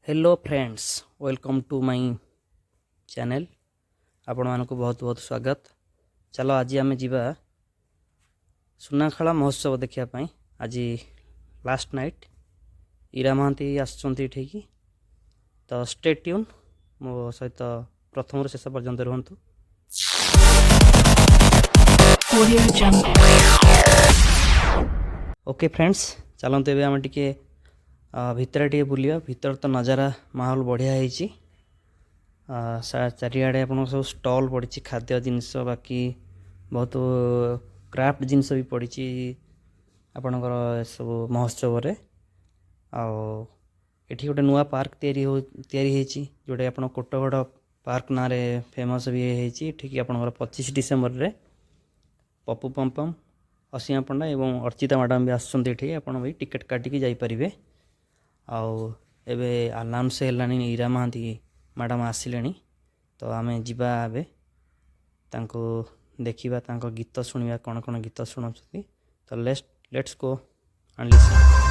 Hello friends, welcome to my channel. आपण मानक बहुत बहुत स्वागत। चलो आज आम जीवा सुनाखेला महोत्सव देखा। आज लास्ट नाइट ईरा महांती आसुँच ठीक तो स्टे ट्यून मो सहित प्रथम शेष पर्यंत रुहतु। ओके फ्रेंड्स, चलते एवं आम टिके भितर टे बुलिया। भितर तो नजारा माहौल बढ़िया है। चारिआडे आप सब स्टॉल पड़ी खाद्य जिनस, बाकी बहुत क्राफ्ट जिनस भी पड़ी आपणकर सब महोत्सव रे। एठी गोटे नुआ पार्क तैयारी जोटे आप कोटगढ़ पार्क ना रे फेमस भी है। ठीक आपणकर 25 डिसेम्बर रे पप्पू पम्पम, असीमा पंडा एवं अर्चिता मैडम भी आसुँच। आप टिकेट काटिकी जापरें। आउ एबे अनाउंस हेलानी ईरा महांती मैडम आसिले, तो आम जीवा एबे तांको देखिबा, तांको गीत शुणिबा, कौन कौन गीत शुणाउछथि। तो let's go and listen.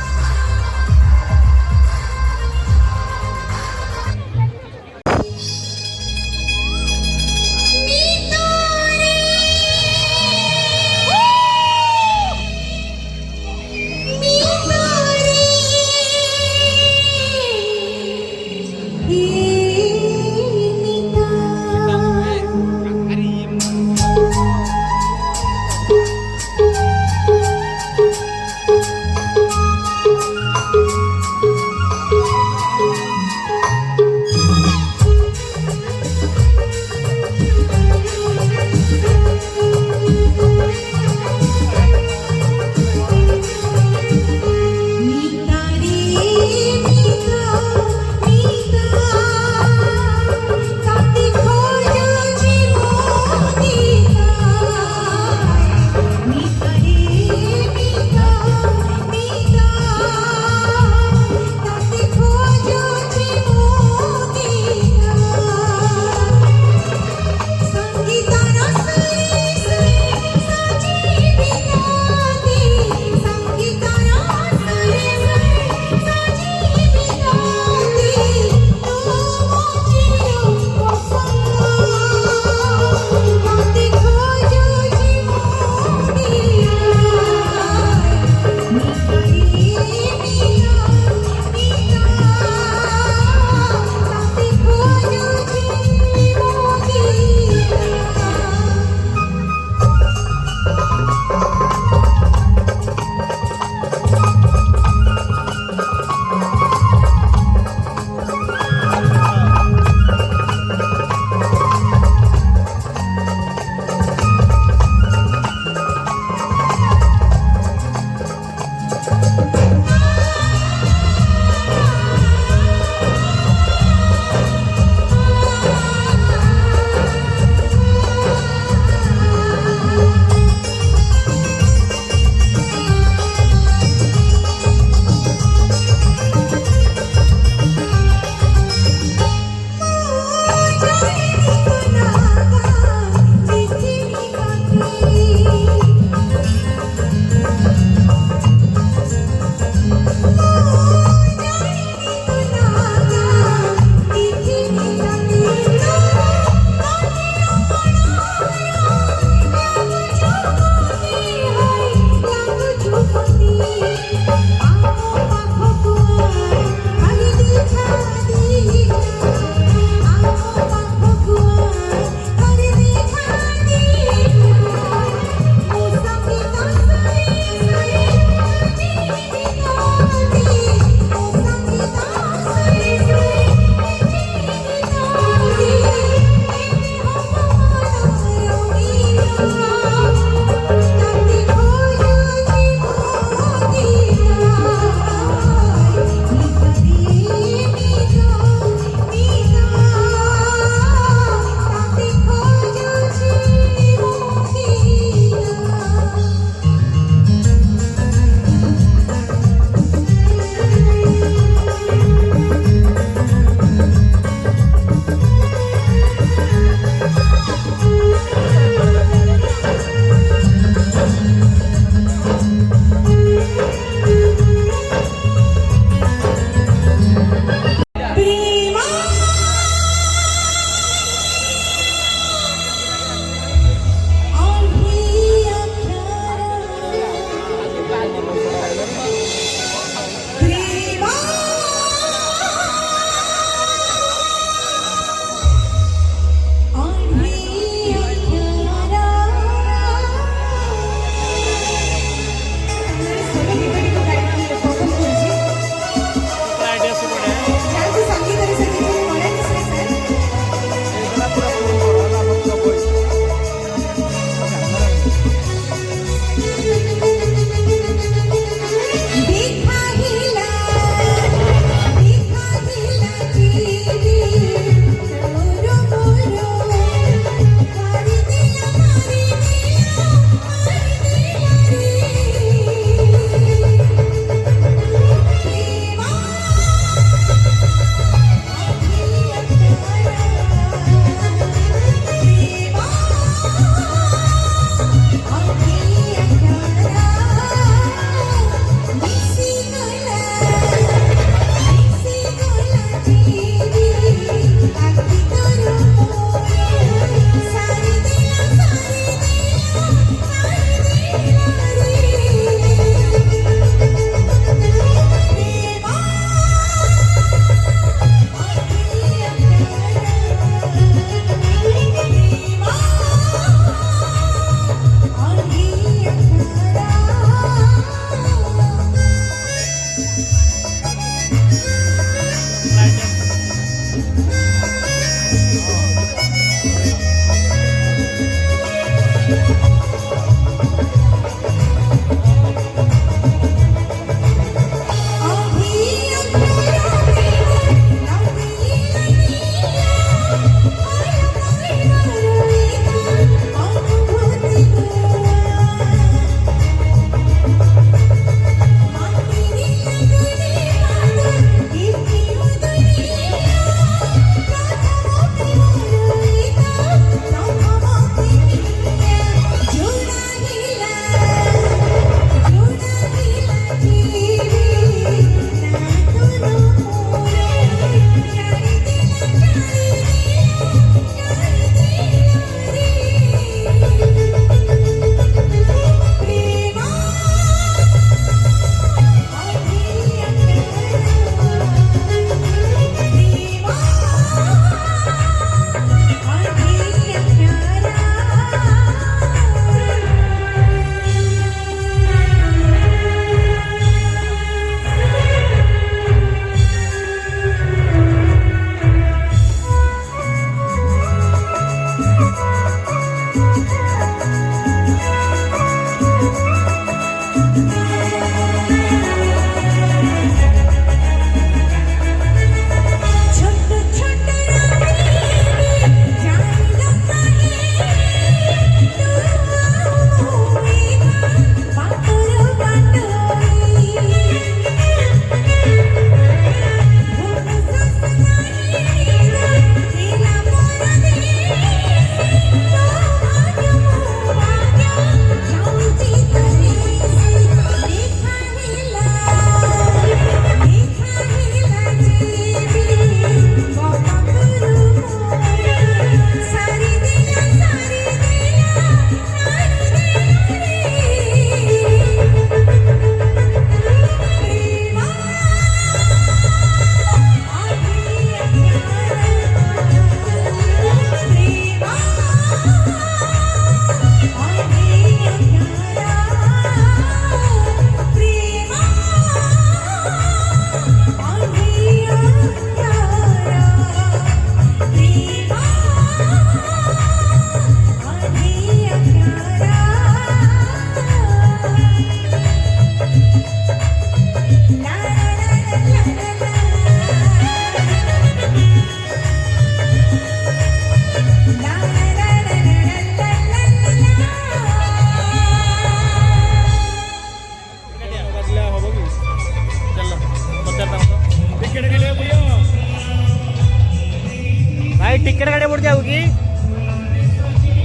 Ticket काटे पड़ जाऊ कि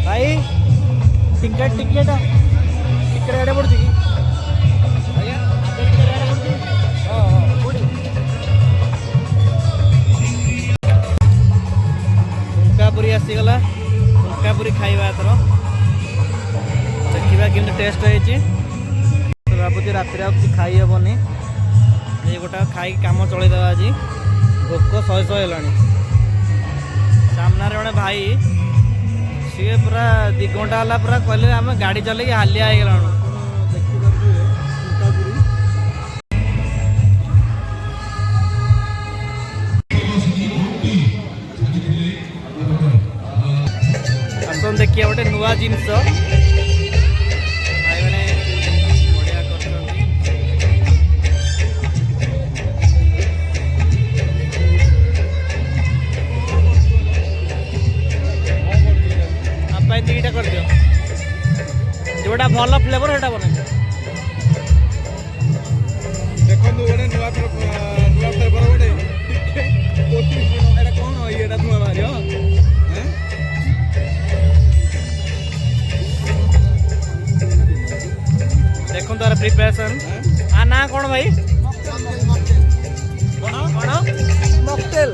भाई टिकट टिकट काटे पड़ुଛି कि आज्ञा टिकट काटे पड़ुଛି हां हां कोठी फुंकापुरी आसी गला फुंकापुरी खाइबा एथर देखिबा केमती टेस्ट होइछि तो भाबुଛି रात्रि आउ କିଛି खाई हेबनी ये गोटा खाई काम चलई देवा आज भोक शहे शहे है सामने जड़े भाई सी पूरा 2 घंटा है पूरा कहले आम गाड़ी चल हालिया हो गला आसन देखिए गोटे नुआ जिनस भाई मैंने बढ़िया कर दुईटा कर दियो जोटा भल फ्लेवर सेटा बने देखो गोटे नुआ फ्लेवर गोटे कौन ये धुआ मारियो देखो तार प्रिपरेशन आ ना कौन भाई कौन मॉकटेल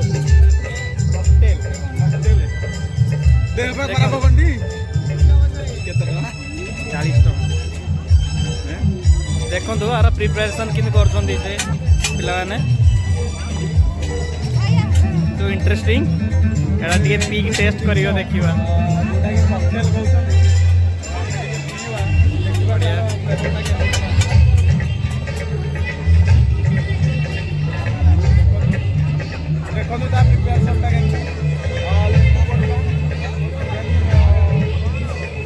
देह पे खराब बंडी केते टका 40 टका देखो यार प्रिपरेशन किन करछन दिसे पिला माने तो इंटरेस्टिंग एड़ा दिए पीक टेस्ट करियो देखिबा जोटा कि मॉकटेल कहउछन बढ़िया देखो तो प्रिपरेशन टा केन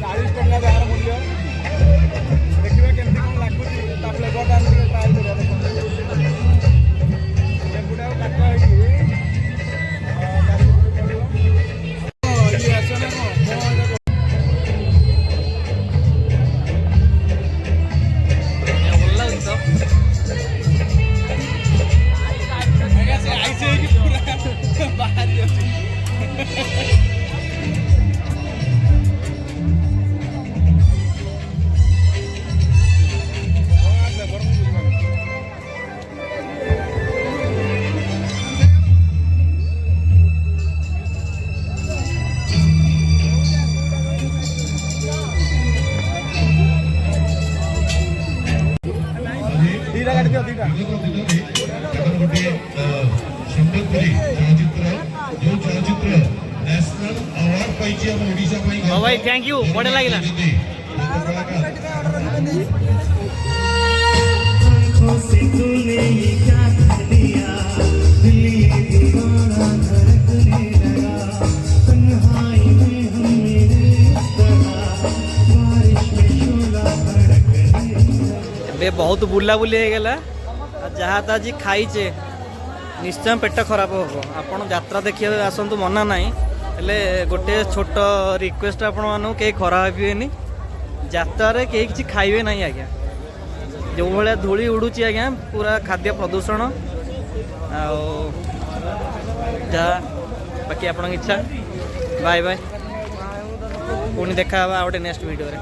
40 टका दार मूल्य देखिबा केमती कोन लागुची ता फ्लेवर टा ट्राई करिया देखो लेबुडा काटा है कि ये आसने को ऐसे कि पूरा बाहर ही होती दीदा काट दियो दीदा संबलपुरी चलचित्र जो चलचित्र नेशनल अवार्ड पाइछि हम ओडिशा पाई हां भाई थैंक यू बड़े लागिला से तूने ये क्या कर दिया दिल ये दीवाना धड़कने लगा तन्हाई में हम मेरे तरह बारिश में शोला भड़कने लगा बे बहुत बुला बुली हो गला जहाँ ताजी खाइचे निश्चय पेट खराब हो आपण यात्रा देखिए आसतु मना ना हेले गोटे छोट रिक्वेस्ट आपण मानू कहीं खराब हेनी यात्रा कहीं किसी खाइबे ना आज्ञा जो भाया धूली उड़ूची आज्ञा पूरा खाद्य प्रदूषण जहाँ बाकी आपण इच्छा बाय बाय पुणी देखा गोटे नेक्स्ट वीडियो रे।